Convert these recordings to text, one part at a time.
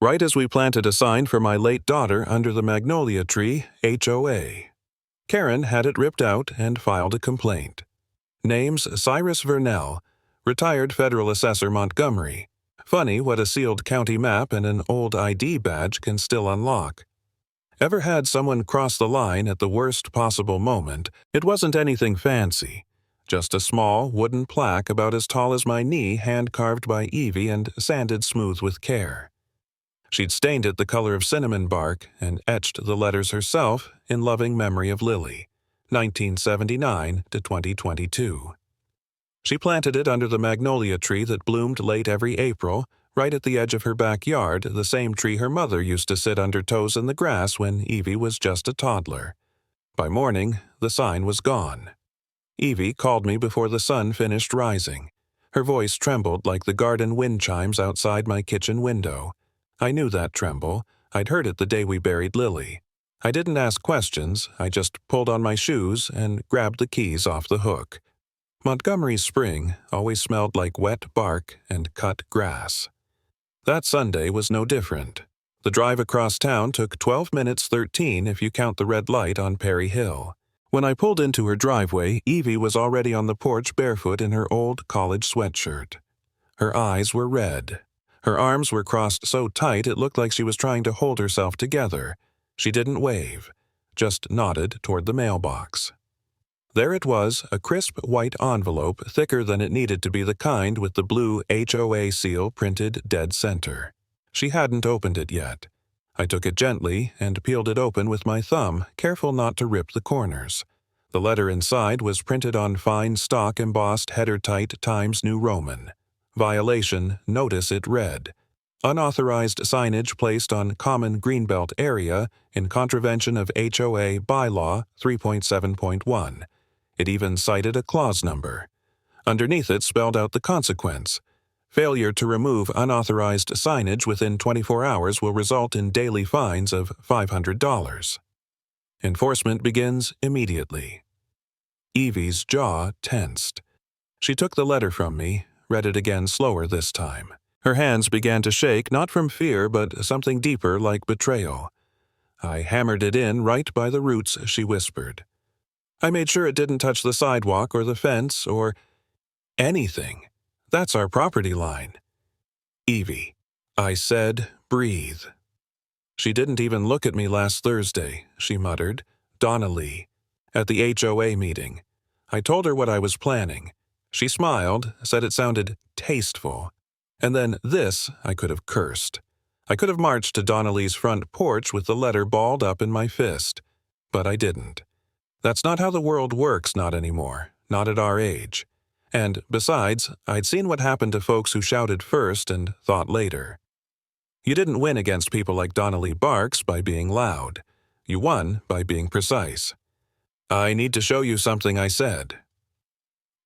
right as we planted a sign for my late daughter under the magnolia tree, HOA. Karen had it ripped out and filed a complaint. Names Cyrus Vernell, retired federal assessor Montgomery. Funny what a sealed county map and an old ID badge can still unlock. Ever had someone cross the line at the worst possible moment? It wasn't anything fancy. Just a small wooden plaque about as tall as my knee, hand-carved by Evie and sanded smooth with care. She'd stained it the color of cinnamon bark and etched the letters herself in loving memory of Lily, 1979 to 2022. She planted it under the magnolia tree that bloomed late every April, right at the edge of her backyard, the same tree her mother used to sit under toes in the grass when Evie was just a toddler. By morning, the sign was gone. Evie called me before the sun finished rising. Her voice trembled like the garden wind chimes outside my kitchen window. I knew that tremble. I'd heard it the day we buried Lily. I didn't ask questions. I just pulled on my shoes and grabbed the keys off the hook. Montgomery's spring always smelled like wet bark and cut grass. That Sunday was no different. The drive across town took 12 minutes 13 if you count the red light on Perry Hill. When I pulled into her driveway, Evie was already on the porch barefoot in her old college sweatshirt. Her eyes were red. Her arms were crossed so tight it looked like she was trying to hold herself together. She didn't wave, just nodded toward the mailbox. There it was, a crisp white envelope, thicker than it needed to be, the kind with the blue HOA seal printed dead center. She hadn't opened it yet. I took it gently and peeled it open with my thumb, careful not to rip the corners. The letter inside was printed on fine stock embossed header-tight Times New Roman. Violation notice it read. Unauthorized signage placed on common greenbelt area in contravention of HOA Bylaw 3.7.1. It even cited a clause number. Underneath it spelled out the consequence. Failure to remove unauthorized signage within 24 hours will result in daily fines of $500. Enforcement begins immediately. Evie's jaw tensed. She took the letter from me, read it again slower this time. Her hands began to shake, not from fear, but something deeper like betrayal. I hammered it in right by the roots, she whispered. I made sure it didn't touch the sidewalk or the fence or anything. That's our property line. Evie. I said, breathe. She didn't even look at me last Thursday, she muttered. Donnelly. At the HOA meeting. I told her what I was planning. She smiled, said it sounded tasteful. And then this I could have cursed. I could have marched to Donnelly's front porch with the letter balled up in my fist. But I didn't. That's not how the world works, not anymore. Not at our age. And, besides, I'd seen what happened to folks who shouted first and thought later. You didn't win against people like Donnelly Barks by being loud. You won by being precise. I need to show you something, I said.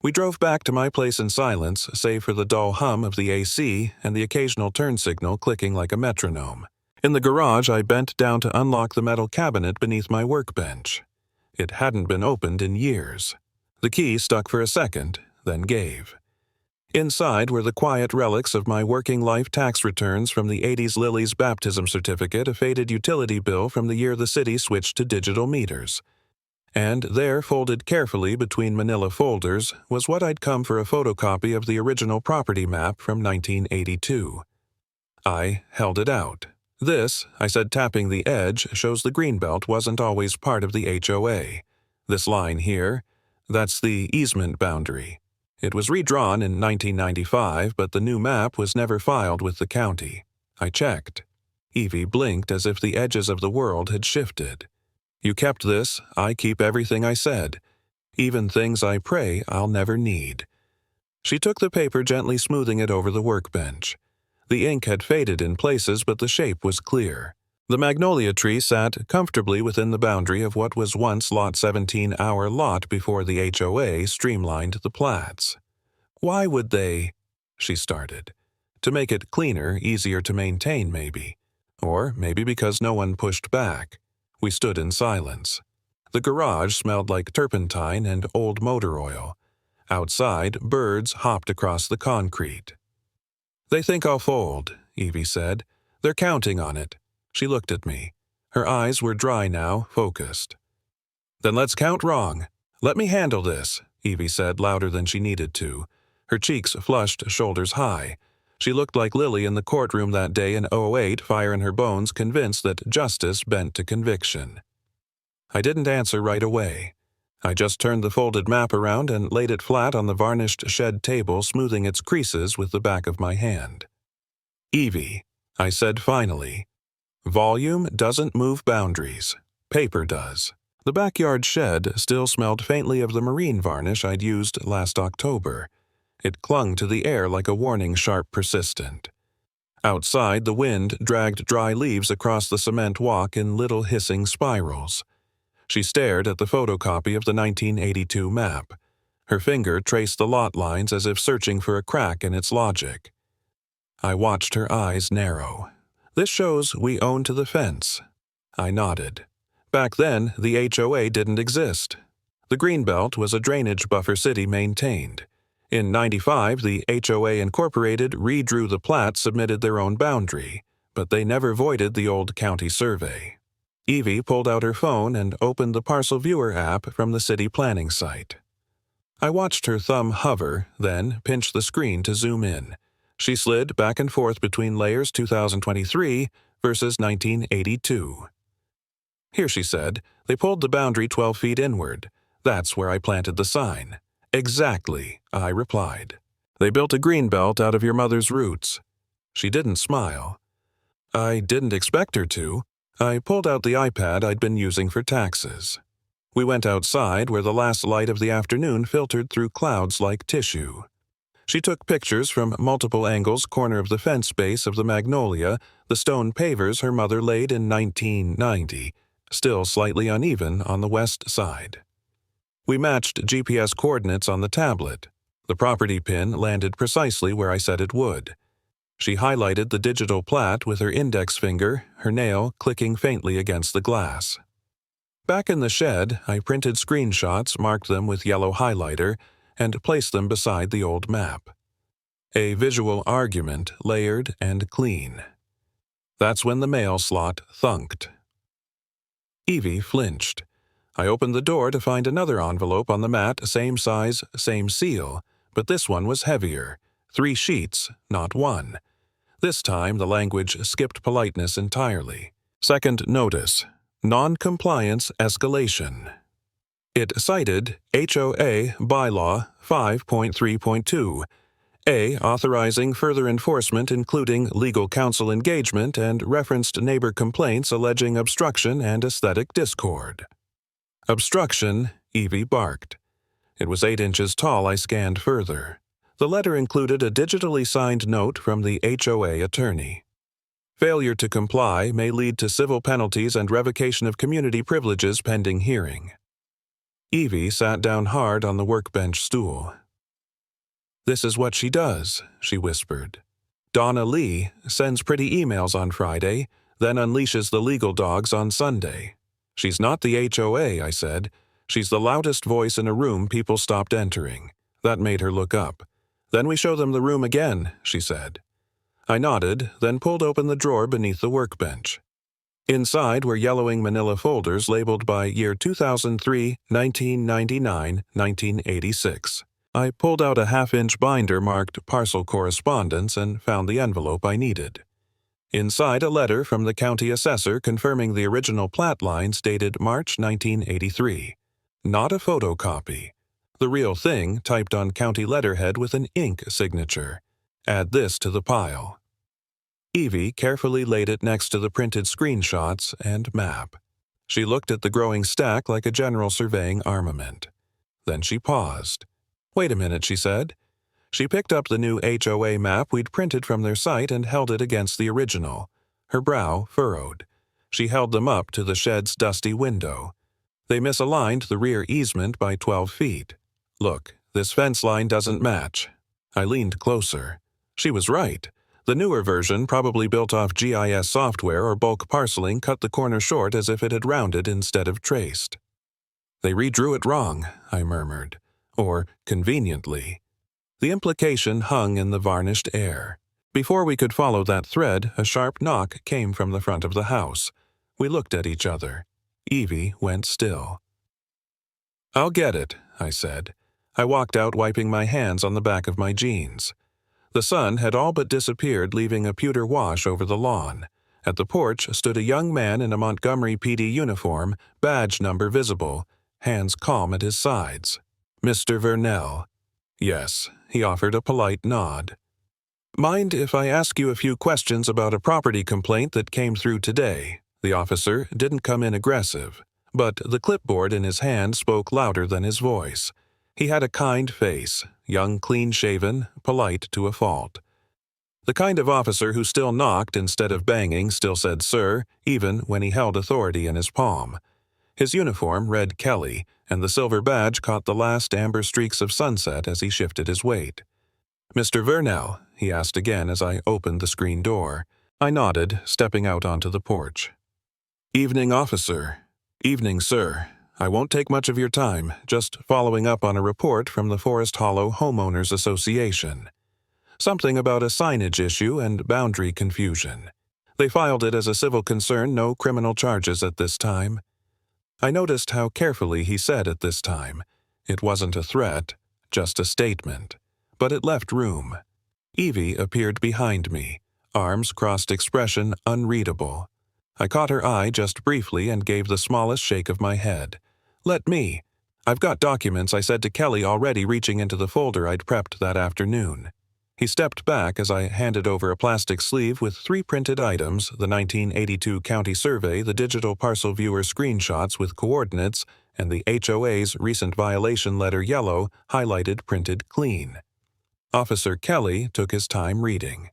We drove back to my place in silence, save for the dull hum of the AC and the occasional turn signal clicking like a metronome. In the garage, I bent down to unlock the metal cabinet beneath my workbench. It hadn't been opened in years. The key stuck for a second, then gave. Inside were the quiet relics of my working life tax returns from the 80s Lily's baptism certificate, a faded utility bill from the year the city switched to digital meters. And there, folded carefully between manila folders, was what I'd come for a photocopy of the original property map from 1982. I held it out. This, I said, tapping the edge, shows the greenbelt wasn't always part of the HOA. This line here, that's the easement boundary. It was redrawn in 1995, but the new map was never filed with the county. I checked. Evie blinked as if the edges of the world had shifted. You kept this, I keep everything I said. Even things I pray I'll never need. She took the paper, gently smoothing it over the workbench. The ink had faded in places, but the shape was clear. The magnolia tree sat comfortably within the boundary of what was once Lot 17, our lot before the HOA streamlined the plats. Why would they? She started. To make it cleaner, easier to maintain, maybe. Or maybe because no one pushed back. We stood in silence. The garage smelled like turpentine and old motor oil. Outside, birds hopped across the concrete. They think I'll fold, Evie said. They're counting on it. She looked at me. Her eyes were dry now, focused. Then let's count wrong. Let me handle this, Evie said louder than she needed to. Her cheeks flushed, shoulders high. She looked like Lily in the courtroom that day in '08, fire in her bones, convinced that justice bent to conviction. I didn't answer right away. I just turned the folded map around and laid it flat on the varnished shed table, smoothing its creases with the back of my hand. Evie, I said finally, volume doesn't move boundaries. Paper does. The backyard shed still smelled faintly of the marine varnish I'd used last October. It clung to the air like a warning sharp persistent. Outside, the wind dragged dry leaves across the cement walk in little hissing spirals. She stared at the photocopy of the 1982 map. Her finger traced the lot lines as if searching for a crack in its logic. I watched her eyes narrow. This shows we own to the fence. I nodded. Back then, the HOA didn't exist. The Greenbelt was a drainage buffer city maintained. In '95, the HOA Incorporated redrew the plat, submitted their own boundary, but they never voided the old county survey. Evie pulled out her phone and opened the Parcel Viewer app from the city planning site. I watched her thumb hover, then pinch the screen to zoom in. She slid back and forth between layers 2023 versus 1982. Here, she said, they pulled the boundary 12 feet inward. That's where I planted the sign. Exactly, I replied. They built a greenbelt out of your mother's roots. She didn't smile. I didn't expect her to. I pulled out the iPad I'd been using for taxes. We went outside where the last light of the afternoon filtered through clouds like tissue. She took pictures from multiple angles, corner of the fence base of the magnolia, the stone pavers her mother laid in 1990, still slightly uneven on the west side. We matched GPS coordinates on the tablet. The property pin landed precisely where I said it would. She highlighted the digital plat with her index finger, her nail clicking faintly against the glass. Back in the shed, I printed screenshots, marked them with yellow highlighter, and placed them beside the old map. A visual argument, layered and clean. That's when the mail slot thunked. Evie flinched. I opened the door to find another envelope on the mat, same size, same seal, but this one was heavier. 3 sheets, not 1. This time, the language skipped politeness entirely. Second notice. Non-compliance escalation. It cited HOA Bylaw 5.3.2, A. Authorizing further enforcement including legal counsel engagement, and referenced neighbor complaints alleging obstruction and aesthetic discord. Obstruction, Evie barked. It was 8 inches tall. I scanned further. The letter included a digitally signed note from the HOA attorney. Failure to comply may lead to civil penalties and revocation of community privileges pending hearing. Evie sat down hard on the workbench stool. This is what she does, she whispered. Donna Lee sends pretty emails on Friday, then unleashes the legal dogs on Sunday. She's not the HOA, I said. She's the loudest voice in a room people stopped entering. That made her look up. Then we show them the room again, she said. I nodded, then pulled open the drawer beneath the workbench. Inside were yellowing manila folders labeled by year 2003, 1999, 1986. I pulled out a half-inch binder marked Parcel Correspondence and found the envelope I needed. Inside, a letter from the county assessor confirming the original plat lines dated March 1983. Not a photocopy. The real thing typed on county letterhead with an ink signature. Add this to the pile. Evie carefully laid it next to the printed screenshots and map. She looked at the growing stack like a general surveying armament. Then she paused. Wait a minute, she said. She picked up the new HOA map we'd printed from their site and held it against the original. Her brow furrowed. She held them up to the shed's dusty window. They misaligned the rear easement by 12 feet. Look, this fence line doesn't match. I leaned closer. She was right. The newer version, probably built off GIS software or bulk parceling, cut the corner short as if it had rounded instead of traced. They redrew it wrong, I murmured. Or conveniently. The implication hung in the varnished air. Before we could follow that thread, a sharp knock came from the front of the house. We looked at each other. Evie went still. "I'll get it," I said. I walked out, wiping my hands on the back of my jeans. The sun had all but disappeared, leaving a pewter wash over the lawn. At the porch stood a young man in a Montgomery PD uniform, badge number visible, hands calm at his sides. "Mr. Vernell." "Yes," he offered a polite nod. "Mind if I ask you a few questions about a property complaint that came through today?" The officer didn't come in aggressive, but the clipboard in his hand spoke louder than his voice. He had a kind face, young, clean-shaven, polite to a fault. The kind of officer who still knocked instead of banging, still said "sir," even when he held authority in his palm. His uniform read Kelly, and the silver badge caught the last amber streaks of sunset as he shifted his weight. "Mr. Vernell?" he asked again as I opened the screen door. I nodded, stepping out onto the porch. "Evening, officer." "Evening, sir. I won't take much of your time, just following up on a report from the Forest Hollow Homeowners Association. Something about a signage issue and boundary confusion. They filed it as a civil concern, no criminal charges at this time." I noticed how carefully he said "at this time." It wasn't a threat, just a statement. But it left room. Evie appeared behind me, arms crossed, expression unreadable. I caught her eye just briefly and gave the smallest shake of my head. "Let me. I've got documents I said to Kelly already," reaching into the folder I'd prepped that afternoon. He stepped back as I handed over a plastic sleeve with 3 printed items: the 1982 county survey, the digital parcel viewer screenshots with coordinates, and the HOA's recent violation letter, yellow, highlighted, printed clean. Officer Kelly took his time reading.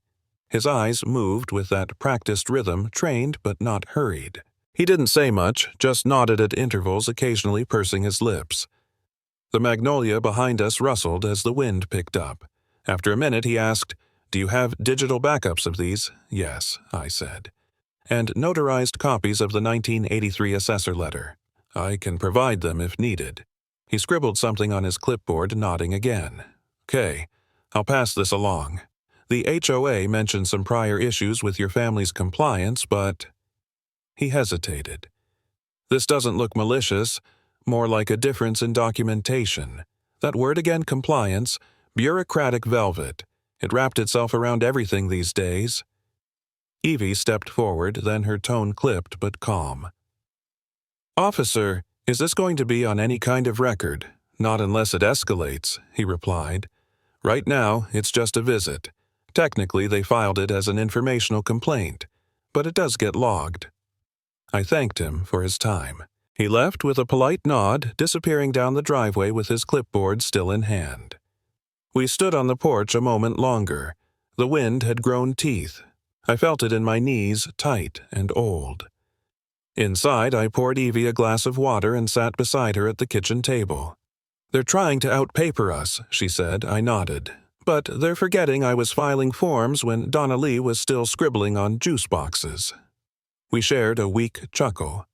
His eyes moved with that practiced rhythm, trained but not hurried. He didn't say much, just nodded at intervals, occasionally pursing his lips. The magnolia behind us rustled as the wind picked up. After a minute he asked, "Do you have digital backups of these?" "Yes," I said. "And notarized copies of the 1983 assessor letter?" "I can provide them if needed." He scribbled something on his clipboard, nodding again. "Okay. I'll pass this along. The HOA mentioned some prior issues with your family's compliance, but—" He hesitated. "This doesn't look malicious, more like a difference in documentation. That word again, compliance, bureaucratic velvet. It wrapped itself around everything these days." Evie stepped forward, then her tone clipped but calm. "Officer, is this going to be on any kind of record?" "Not unless it escalates," he replied. "Right now, it's just a visit. Technically, they filed it as an informational complaint, but it does get logged." I thanked him for his time. He left with a polite nod, disappearing down the driveway with his clipboard still in hand. We stood on the porch a moment longer. The wind had grown teeth. I felt it in my knees, tight and old. Inside, I poured Evie a glass of water and sat beside her at the kitchen table. "They're trying to outpaper us," she said. I nodded. "But they're forgetting I was filing forms when Donna Lee was still scribbling on juice boxes." We shared a weak chuckle.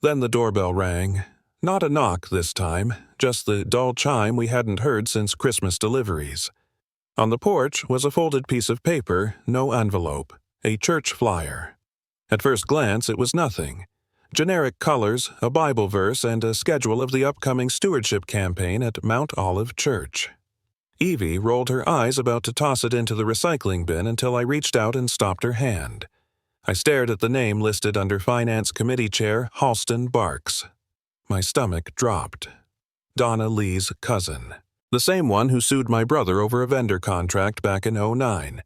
Then the doorbell rang. Not a knock this time, just the dull chime we hadn't heard since Christmas deliveries. On the porch was a folded piece of paper, no envelope, a church flyer. At first glance, it was nothing. Generic colors, a Bible verse, and a schedule of the upcoming stewardship campaign at Mount Olive Church. Evie rolled her eyes, about to toss it into the recycling bin, until I reached out and stopped her hand. I stared at the name listed under Finance Committee Chair Halston Barks. My stomach dropped. Donna Lee's cousin. The same one who sued my brother over a vendor contract back in 2009.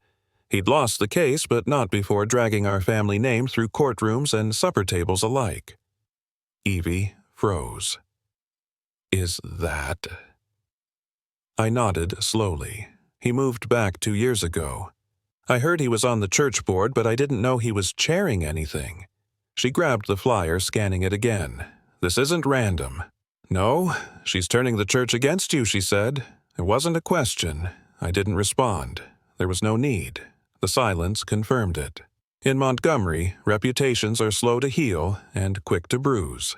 He'd lost the case, but not before dragging our family name through courtrooms and supper tables alike. Evie froze. "Is that—" I nodded slowly. He moved back 2 years ago. I heard he was on the church board, but I didn't know he was chairing anything. She grabbed the flyer, scanning it again. "This isn't random." "No, she's turning the church against you," she said. It wasn't a question. I didn't respond. There was no need. The silence confirmed it. In Montgomery, reputations are slow to heal and quick to bruise.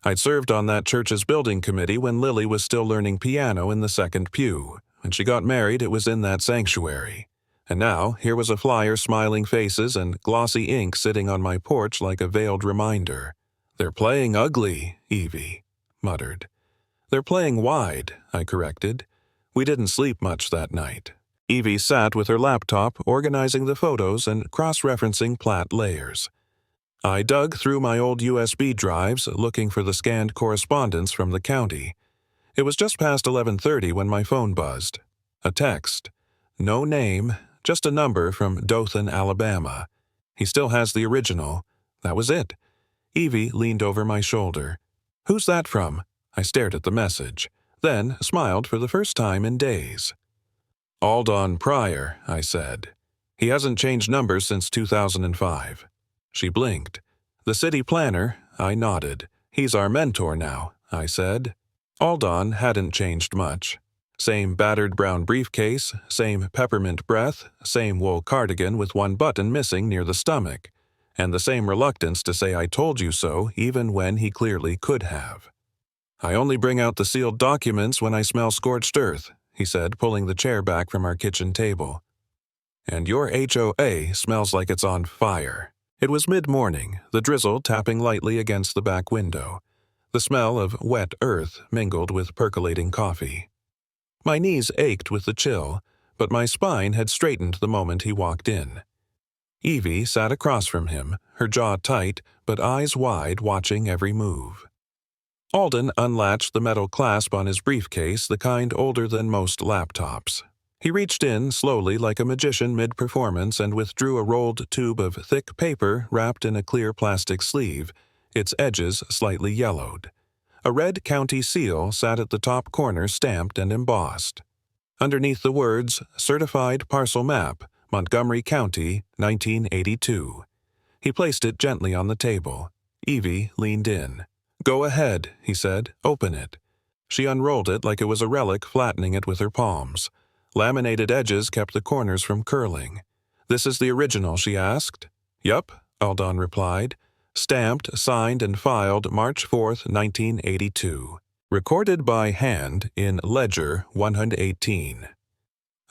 I'd served on that church's building committee when Lily was still learning piano in the second pew. When she got married, it was in that sanctuary. And now here was a flyer, smiling faces, and glossy ink sitting on my porch like a veiled reminder. "They're playing ugly," Evie muttered. "They're playing wide," I corrected. We didn't sleep much that night. Evie sat with her laptop, organizing the photos and cross-referencing plat layers. I dug through my old USB drives, looking for the scanned correspondence from the county. It was just past 11:30 when my phone buzzed. A text. No name, just a number from Dothan, Alabama. He still has the original. That was it. Evie leaned over my shoulder. "Who's that from?" I stared at the message, then smiled for the first time in days. "Aldon Pryor," I said. "He hasn't changed numbers since 2005. She blinked. "The city planner?" I nodded. "He's our mentor now," I said. Aldon hadn't changed much. Same battered brown briefcase, same peppermint breath, same wool cardigan with one button missing near the stomach, and the same reluctance to say "I told you so" even when he clearly could have. "I only bring out the sealed documents when I smell scorched earth," he said, pulling the chair back from our kitchen table. "And your HOA smells like it's on fire." It was mid-morning, the drizzle tapping lightly against the back window. The smell of wet earth mingled with percolating coffee. My knees ached with the chill, but my spine had straightened the moment he walked in. Evie sat across from him, her jaw tight, but eyes wide, watching every move. Alden unlatched the metal clasp on his briefcase, the kind older than most laptops. He reached in slowly like a magician mid-performance and withdrew a rolled tube of thick paper wrapped in a clear plastic sleeve, its edges slightly yellowed. A red county seal sat at the top corner, stamped and embossed. Underneath the words, "Certified Parcel Map, Montgomery County, 1982. He placed it gently on the table. Evie leaned in. "Go ahead," he said. "Open it." She unrolled it like it was a relic, flattening it with her palms. Laminated edges kept the corners from curling. "This is the original?" she asked. "Yup," Aldon replied. "Stamped, signed, and filed March 4th, 1982. Recorded by hand in Ledger 118.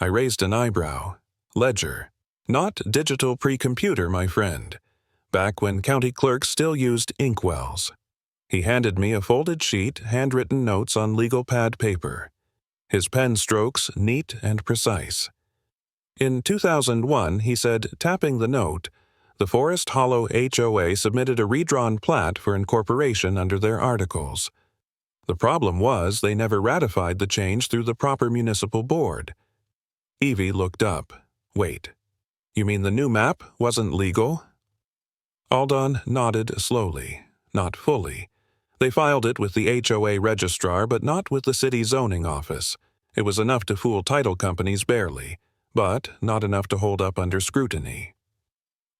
I raised an eyebrow. Ledger. Not digital pre-computer, my friend. Back when county clerks still used inkwells. He handed me a folded sheet, handwritten notes on legal pad paper. His pen strokes neat and precise. In 2001, he said, tapping the note, the Forest Hollow HOA submitted a redrawn plat for incorporation under their articles. The problem was they never ratified the change through the proper municipal board. Evie looked up. "Wait. You mean the new map wasn't legal?" Aldon nodded slowly, not fully. They filed it with the HOA registrar, but not with the city zoning office. It was enough to fool title companies barely, but not enough to hold up under scrutiny.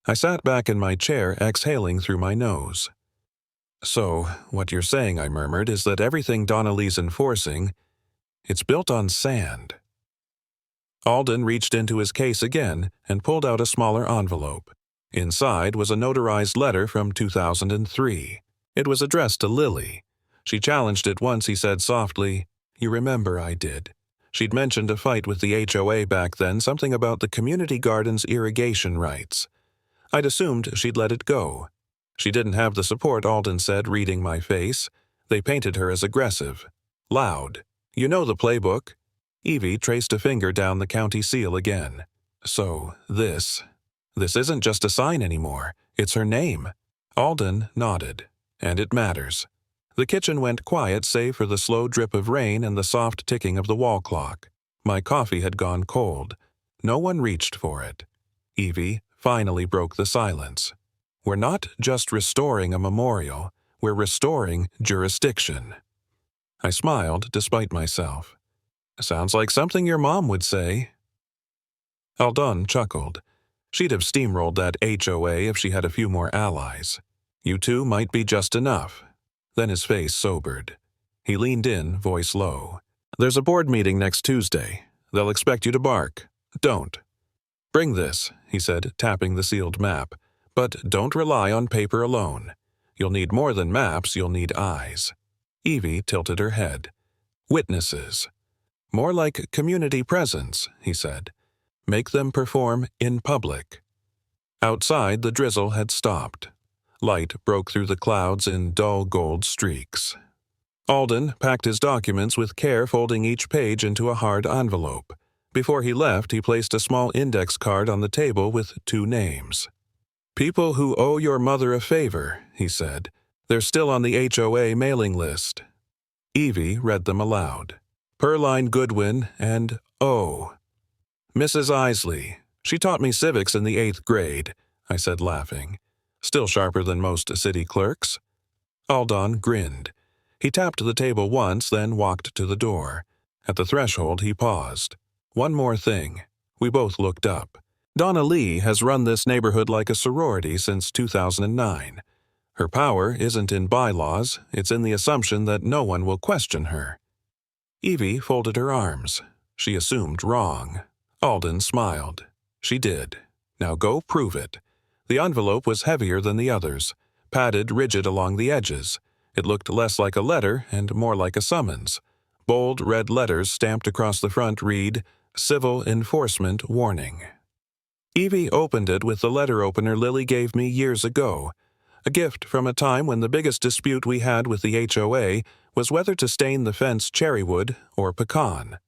I sat back in my chair, exhaling through my nose. "So, what you're saying," I murmured, "is that everything Donnelly's enforcing, it's built on sand." Alden reached into his case again and pulled out a smaller envelope. Inside was a notarized letter from 2003. It was addressed to Lily. She challenged it once. He said softly, "You remember I did." She'd mentioned a fight with the HOA back then, something about the community garden's irrigation rights. I'd assumed she'd let it go. She didn't have the support, Alden said, reading my face. They painted her as aggressive. Loud. "You know the playbook." Evie traced a finger down the county seal again. "So, this isn't just a sign anymore. It's her name." Alden nodded. "And it matters." The kitchen went quiet save for the slow drip of rain and the soft ticking of the wall clock. My coffee had gone cold. No one reached for it. Evie finally broke the silence. "We're not just restoring a memorial. We're restoring jurisdiction." I smiled despite myself. "Sounds like something your mom would say." Aldon chuckled. She'd have steamrolled that HOA if she had a few more allies. "You two might be just enough." Then his face sobered. He leaned in, voice low. "There's a board meeting next Tuesday. They'll expect you to bark. Don't. Bring this," he said, tapping the sealed map. "But don't rely on paper alone. You'll need more than maps, you'll need eyes." Evie tilted her head. "Witnesses. More like community presence," he said. Make them perform in public. Outside, the drizzle had stopped. Light broke through the clouds in dull gold streaks. Alden packed his documents with care, folding each page into a hard envelope. Before he left, he placed a small index card on the table with 2 names. "People who owe your mother a favor," he said. "They're still on the HOA mailing list." Evie read them aloud. Pearline Goodwin and O. "Mrs. Isley. She taught me civics in the 8th grade," I said, laughing. "Still sharper than most city clerks." Alden grinned. He tapped the table once, then walked to the door. At the threshold, he paused. "One more thing." We both looked up. "Donna Lee has run this neighborhood like a sorority since 2009. Her power isn't in bylaws, it's in the assumption that no one will question her." Evie folded her arms. She assumed wrong. Alden smiled. "She did. Now go prove it." The envelope was heavier than the others, padded rigid along the edges. It looked less like a letter and more like a summons. Bold red letters stamped across the front read, "Civil Enforcement Warning." Evie opened it with the letter opener Lily gave me years ago, a gift from a time when the biggest dispute we had with the HOA was whether to stain the fence cherrywood or pecan.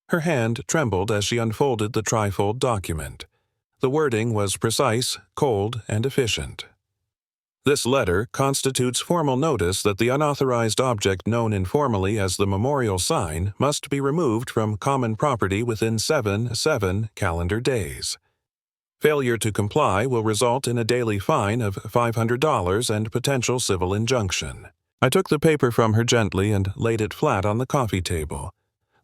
Her hand trembled as she unfolded the trifold document. The wording was precise, cold, and efficient. "This letter constitutes formal notice that the unauthorized object known informally as the memorial sign must be removed from common property within 7 calendar days. Failure to comply will result in a daily fine of $500 and potential civil injunction." I took the paper from her gently and laid it flat on the coffee table.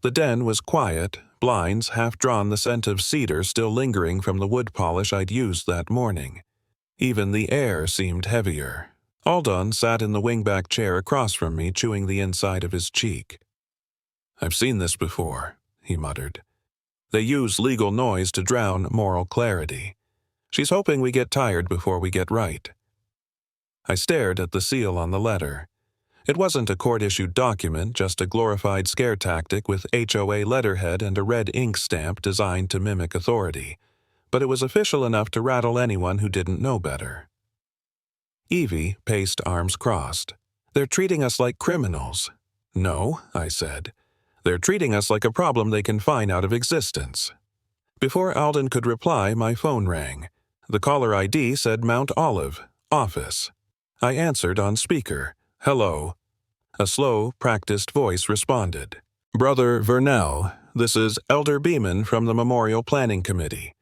The den was quiet, blinds half-drawn, the scent of cedar still lingering from the wood polish I'd used that morning. Even the air seemed heavier. Alden sat in the wingback chair across from me, chewing the inside of his cheek. "I've seen this before," he muttered. "They use legal noise to drown moral clarity. She's hoping we get tired before we get right." I stared at the seal on the letter. It wasn't a court-issued document, just a glorified scare tactic with HOA letterhead and a red ink stamp designed to mimic authority. But it was official enough to rattle anyone who didn't know better. Evie paced, arms crossed. "They're treating us like criminals." "No," I said. "They're treating us like a problem they can fine out of existence." Before Alden could reply, my phone rang. The caller ID said Mount Olive, office. I answered on speaker. "Hello." A slow, practiced voice responded. "Brother Vernell, this is Elder Beeman from the Memorial Planning Committee.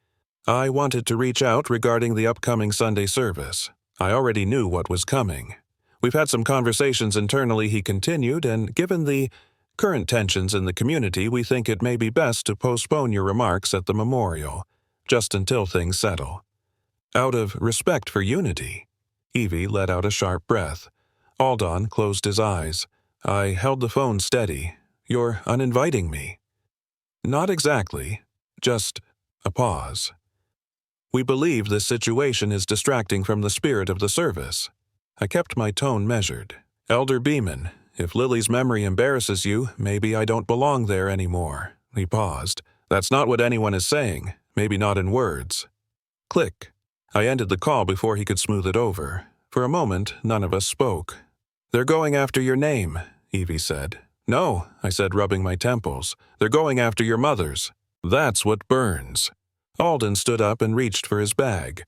I wanted to reach out regarding the upcoming Sunday service. I already knew what was coming. We've had some conversations internally," he continued, "and given the current tensions in the community, we think it may be best to postpone your remarks at the memorial, just until things settle." Out of respect for unity, Evie let out a sharp breath. Alden closed his eyes. I held the phone steady. "You're uninviting me." "Not exactly. Just a pause. We believe this situation is distracting from the spirit of the service." I kept my tone measured. "Elder Beeman, if Lily's memory embarrasses you, maybe I don't belong there anymore." He paused. "That's not what anyone is saying. Maybe not in words." Click. I ended the call before he could smooth it over. For a moment, none of us spoke. "They're going after your name," Evie said. "No," I said, rubbing my temples. "They're going after your mother's. That's what burns." Alden stood up and reached for his bag.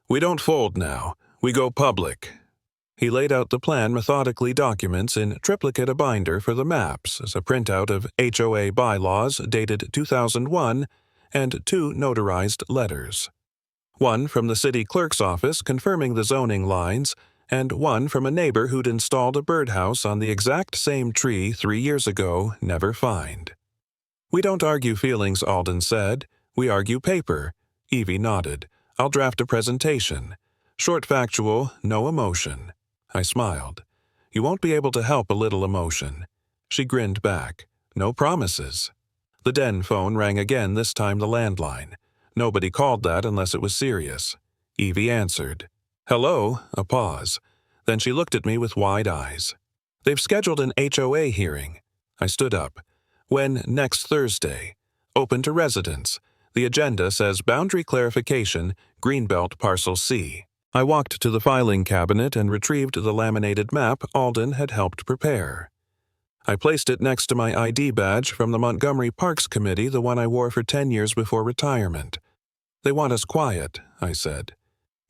"We don't fold now. We go public." He laid out the plan, methodically, documents in triplicate, a binder for the maps, as a printout of HOA bylaws dated 2001, and 2 notarized letters. One from the city clerk's office confirming the zoning lines, and one from a neighbor who'd installed a birdhouse on the exact same tree 3 years ago, never fined. "We don't argue feelings," Alden said. "We argue paper." Evie nodded. "I'll draft a presentation. Short, factual, no emotion." I smiled. "You won't be able to help a little emotion." She grinned back. "No promises." The den phone rang again, this time the landline. Nobody called that unless it was serious. Evie answered. "Hello," a pause. Then she looked at me with wide eyes. "They've scheduled an HOA hearing." I stood up. "When? Next Thursday. Open to residents. The agenda says Boundary Clarification, Greenbelt Parcel C. I walked to the filing cabinet and retrieved the laminated map Alden had helped prepare. I placed it next to my ID badge from the Montgomery Parks Committee, the one I wore for 10 years before retirement. "They want us quiet," I said.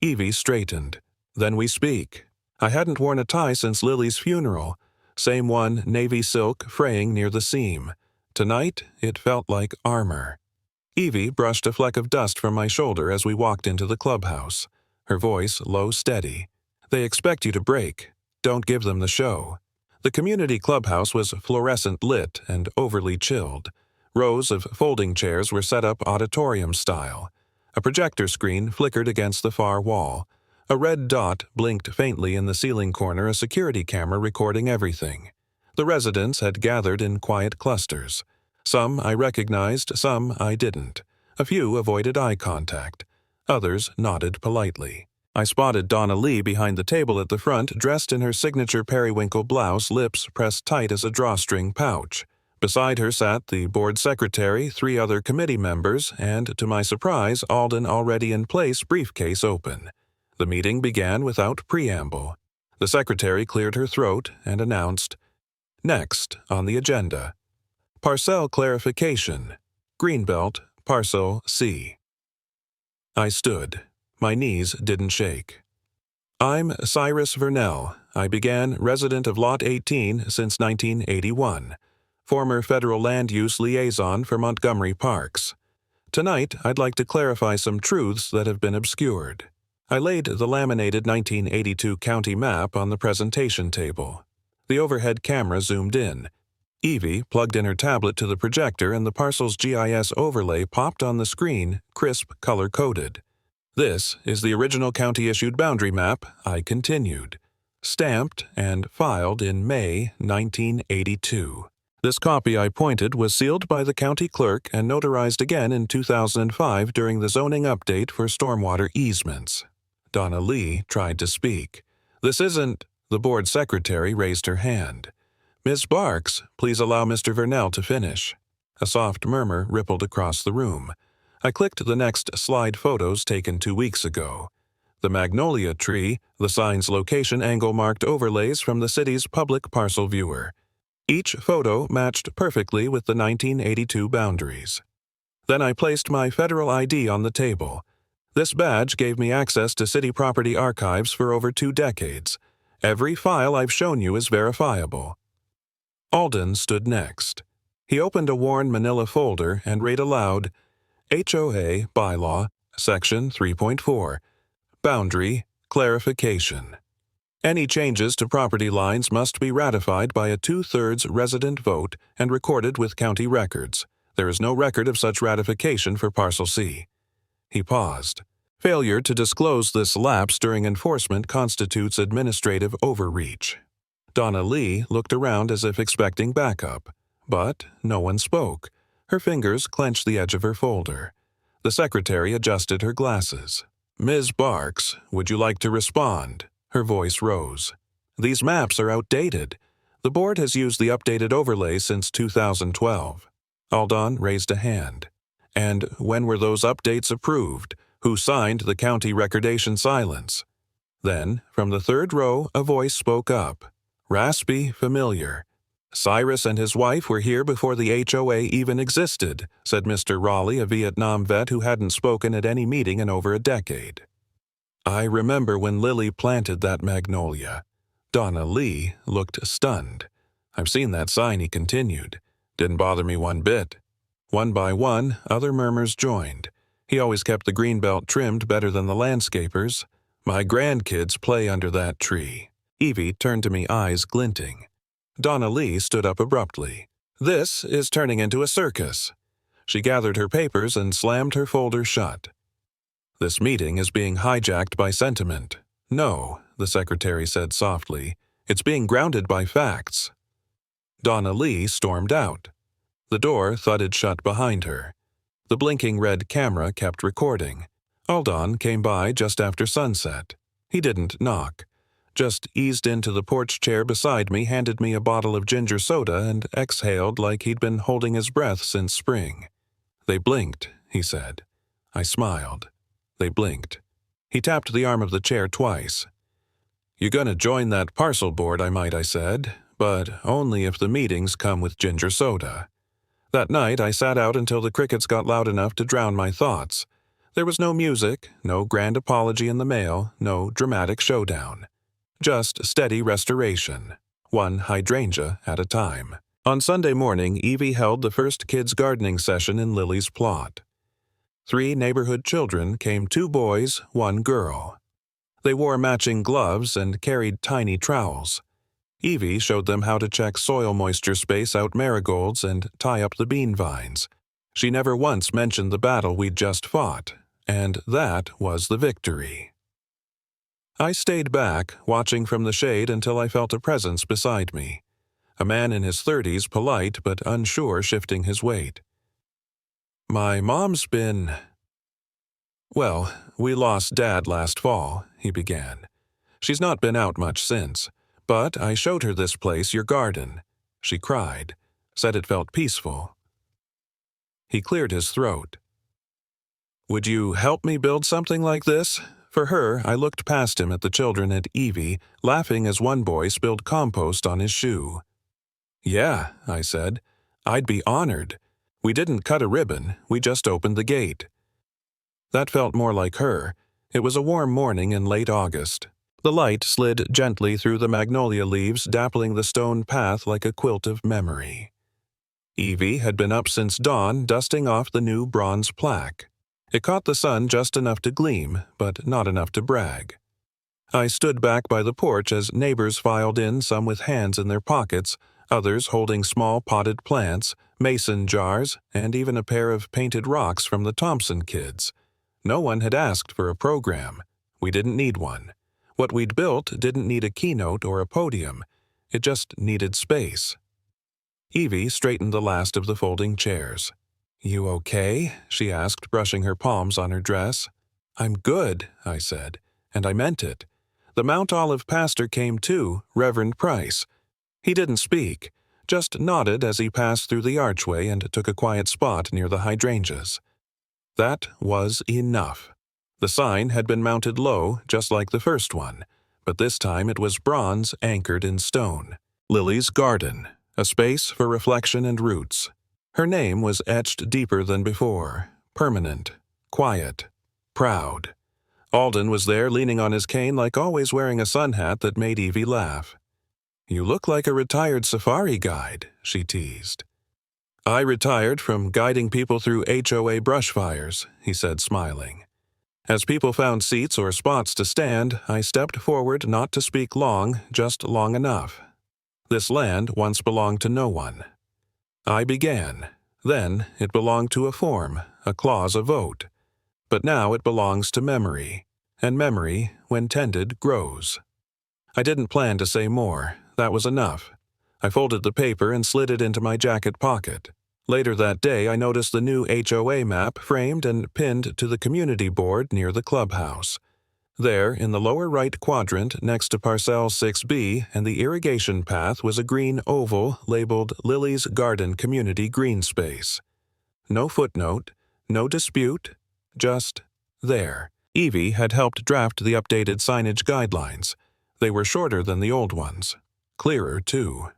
Evie straightened. "Then we speak." I hadn't worn a tie since Lily's funeral. Same one, navy silk, fraying near the seam. Tonight, it felt like armor. Evie brushed a fleck of dust from my shoulder as we walked into the clubhouse. Her voice low, steady. "They expect you to break. Don't give them the show." The community clubhouse was fluorescent lit and overly chilled. Rows of folding chairs were set up auditorium style. A projector screen flickered against the far wall. A red dot blinked faintly in the ceiling corner, a security camera recording everything. The residents had gathered in quiet clusters. Some I recognized, some I didn't. A few avoided eye contact. Others nodded politely. I spotted Donna Lee behind the table at the front, dressed in her signature periwinkle blouse, lips pressed tight as a drawstring pouch. Beside her sat the board secretary, 3 other committee members, and, to my surprise, Alden already in place, briefcase open. The meeting began without preamble. The secretary cleared her throat and announced, "Next on the agenda, Parcel Clarification, Greenbelt, Parcel C." I stood. My knees didn't shake. "I'm Cyrus Vernell. I began resident of Lot 18 since 1981. Former Federal Land Use Liaison for Montgomery Parks. Tonight, I'd like to clarify some truths that have been obscured." I laid the laminated 1982 county map on the presentation table. The overhead camera zoomed in. Evie plugged in her tablet to the projector and the parcel's GIS overlay popped on the screen, crisp, color-coded. "This is the original county-issued boundary map," I continued. "Stamped and filed in May 1982. This copy," I pointed, "was sealed by the county clerk and notarized again in 2005 during the zoning update for stormwater easements." Donna Lee tried to speak. "This isn't—" The board secretary raised her hand. "Ms. Barks, please allow Mr. Vernell to finish." A soft murmur rippled across the room. I clicked the next slide photos taken 2 weeks ago. The magnolia tree, the sign's location angle-marked overlays from the city's public parcel viewer. Each photo matched perfectly with the 1982 boundaries. Then I placed my federal ID on the table. This badge gave me access to city property archives for over 2 decades. Every file I've shown you is verifiable. Alden stood next. He opened a worn manila folder and read aloud, HOA Bylaw, Section 3.4, Boundary Clarification. Any changes to property lines must be ratified by a 2/3 resident vote and recorded with county records. There is no record of such ratification for Parcel C. He paused. Failure to disclose this lapse during enforcement constitutes administrative overreach. Donna Lee looked around as if expecting backup, but no one spoke. Her fingers clenched the edge of her folder. The secretary adjusted her glasses. "Ms. Barks, would you like to respond?" Her voice rose. "These maps are outdated. The board has used the updated overlay since 2012. Alden raised a hand. "And when were those updates approved? Who signed the county recordation silence?" Then, from the third row, a voice spoke up. Raspy, familiar. "Cyrus and his wife were here before the HOA even existed," said Mr. Raleigh, a Vietnam vet who hadn't spoken at any meeting in over a decade. "I remember when Lily planted that magnolia." Donna Lee looked stunned. "I've seen that sign," he continued. "Didn't bother me one bit." One by one, other murmurs joined. He always kept the greenbelt trimmed better than the landscapers. "My grandkids play under that tree." Evie turned to me, eyes glinting. Donna Lee stood up abruptly. "This is turning into a circus." She gathered her papers and slammed her folder shut. "This meeting is being hijacked by sentiment." "No," the secretary said softly. "It's being grounded by facts." Donna Lee stormed out. The door thudded shut behind her. The blinking red camera kept recording. Alden came by just after sunset. He didn't knock. Just eased into the porch chair beside me, handed me a bottle of ginger soda, and exhaled like he'd been holding his breath since spring. They blinked, he said. I smiled. They blinked. He tapped the arm of the chair twice. "You're gonna join that parcel board, I said, but only if the meetings come with ginger soda." That night, I sat out until the crickets got loud enough to drown my thoughts. There was no music, no grand apology in the mail, no dramatic showdown. Just steady restoration, one hydrangea at a time. On Sunday morning, Evie held the first kids' gardening session in Lily's plot. 3 neighborhood children came, 2 boys, 1 girl. They wore matching gloves and carried tiny trowels. Evie showed them how to check soil moisture, space out marigolds, and tie up the bean vines. She never once mentioned the battle we'd just fought, and that was the victory. I stayed back, watching from the shade until I felt a presence beside me. A man in his 30s, polite but unsure, shifting his weight. "My mom's been—" "Well, we lost Dad last fall," he began. "She's not been out much since. But I showed her this place, your garden. She cried, said it felt peaceful." He cleared his throat. "Would you help me build something like this?" For her, I looked past him at the children and Evie, laughing as one boy spilled compost on his shoe. "Yeah," I said. "I'd be honored. We didn't cut a ribbon, we just opened the gate." That felt more like her. It was a warm morning in late August. The light slid gently through the magnolia leaves, dappling the stone path like a quilt of memory. Evie had been up since dawn, dusting off the new bronze plaque. It caught the sun just enough to gleam, but not enough to brag. I stood back by the porch as neighbors filed in, some with hands in their pockets, others holding small potted plants, mason jars, and even a pair of painted rocks from the Thompson kids. No one had asked for a program. We didn't need one. What we'd built didn't need a keynote or a podium. It just needed space. Evie straightened the last of the folding chairs. "You okay?" she asked, brushing her palms on her dress. "I'm good," I said, and I meant it. The Mount Olive pastor came too, Reverend Price. He didn't speak, just nodded as he passed through the archway and took a quiet spot near the hydrangeas. That was enough. The sign had been mounted low, just like the first one, but this time it was bronze anchored in stone. Lily's Garden, a space for reflection and roots. Her name was etched deeper than before, permanent, quiet, proud. Alden was there leaning on his cane, like always wearing a sun hat that made Evie laugh. "You look like a retired safari guide," she teased. "I retired from guiding people through HOA brush fires," he said, smiling. As people found seats or spots to stand, I stepped forward not to speak long, just long enough. This land once belonged to no one. I began. Then it belonged to a form, a clause, a vote. But now it belongs to memory, and memory, when tended, grows. I didn't plan to say more. That was enough. I folded the paper and slid it into my jacket pocket. Later that day, I noticed the new HOA map framed and pinned to the community board near the clubhouse. There, in the lower right quadrant next to Parcel 6B and the irrigation path, was a green oval labeled Lily's Garden Community Green Space. No footnote, no dispute, just there. Evie had helped draft the updated signage guidelines. They were shorter than the old ones. Clearer, too.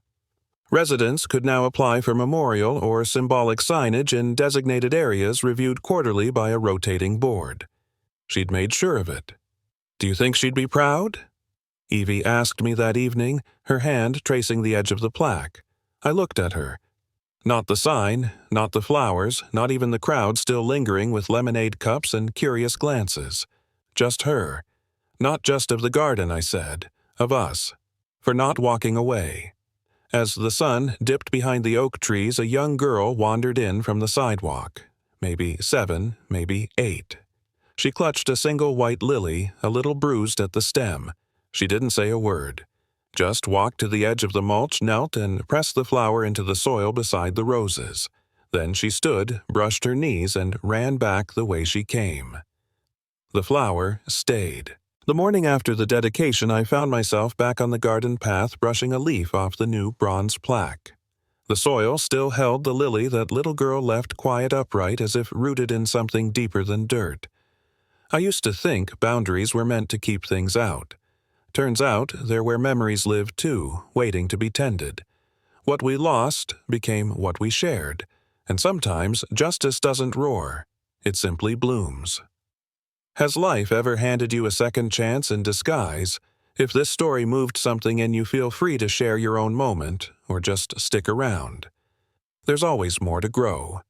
Residents could now apply for memorial or symbolic signage in designated areas reviewed quarterly by a rotating board. She'd made sure of it. "Do you think she'd be proud?" Evie asked me that evening, her hand tracing the edge of the plaque. I looked at her. Not the sign, not the flowers, not even the crowd still lingering with lemonade cups and curious glances. Just her. Not just of the garden, I said, of us. For not walking away. As the sun dipped behind the oak trees, a young girl wandered in from the sidewalk. Maybe 7, maybe 8. She clutched a single white lily, a little bruised at the stem. She didn't say a word. Just walked to the edge of the mulch, knelt, and pressed the flower into the soil beside the roses. Then she stood, brushed her knees, and ran back the way she came. The flower stayed. The morning after the dedication, I found myself back on the garden path brushing a leaf off the new bronze plaque. The soil still held the lily that little girl left quiet upright as if rooted in something deeper than dirt. I used to think boundaries were meant to keep things out. Turns out they're where memories live too, waiting to be tended. What we lost became what we shared, and sometimes justice doesn't roar, it simply blooms. Has life ever handed you a second chance in disguise? If this story moved something in you, feel free to share your own moment or just stick around. There's always more to grow.